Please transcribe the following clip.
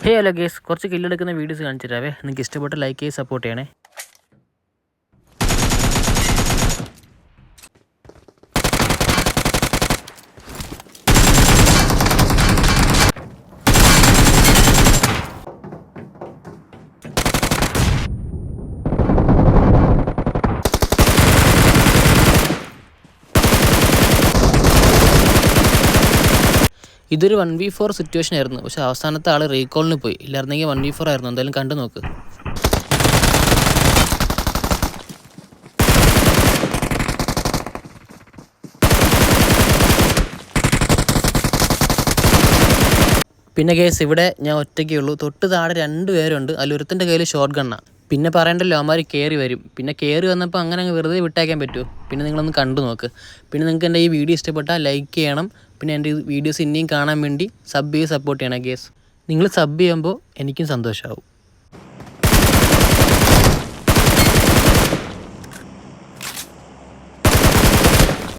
Hello guys, കുറച്ച് കില്ലെടുക്കുന്ന videos കാണിച്ചു തരാവേ. നിങ്ങൾക്ക് ഇഷ്ടപ്പെട്ട ലൈക്ക് ചെയ്ത് സപ്പോർട്ട് ചെയ്യണേ. ഇതൊരു 1v4 സിറ്റുവേഷൻ ആയിരുന്നു. പക്ഷെ അവസാനത്തെ ആൾ റീകോളിന് പോയി. ഇല്ലായിരുന്നെങ്കിൽ 1v4 ആയിരുന്നു. എന്തായാലും കണ്ടു നോക്ക്. പിന്നെ കേസ് ഇവിടെ ഞാൻ ഒറ്റയ്ക്കേ ഉള്ളൂ. തൊട്ട് താഴെ 2 പേരുണ്ട്. അതിലൊരുത്തൻ്റെ കയ്യിൽ ഷോട്ട് ഗണ്ണാണ്. പിന്നെ പറയണ്ടല്ലോ, അവന്മാർ കയറി വരും. പിന്നെ കയറി വന്നപ്പോൾ അങ്ങനെ അങ്ങ് വെറുതെ വിട്ടേക്കാൻ പറ്റുമോ? പിന്നെ നിങ്ങളൊന്ന് കണ്ടു നോക്ക്. പിന്നെ നിങ്ങൾക്ക് എൻ്റെ ഈ വീഡിയോ ഇഷ്ടപ്പെട്ടാൽ ലൈക്ക് ചെയ്യണം. പിന്നെ എൻ്റെ വീഡിയോസ് ഇനിയും കാണാൻ വേണ്ടി സബ് ചെയ്ത് സപ്പോർട്ട് ചെയ്യണം കേസ്. നിങ്ങൾ സബ് ചെയ്യുമ്പോൾ എനിക്കും സന്തോഷമാവും.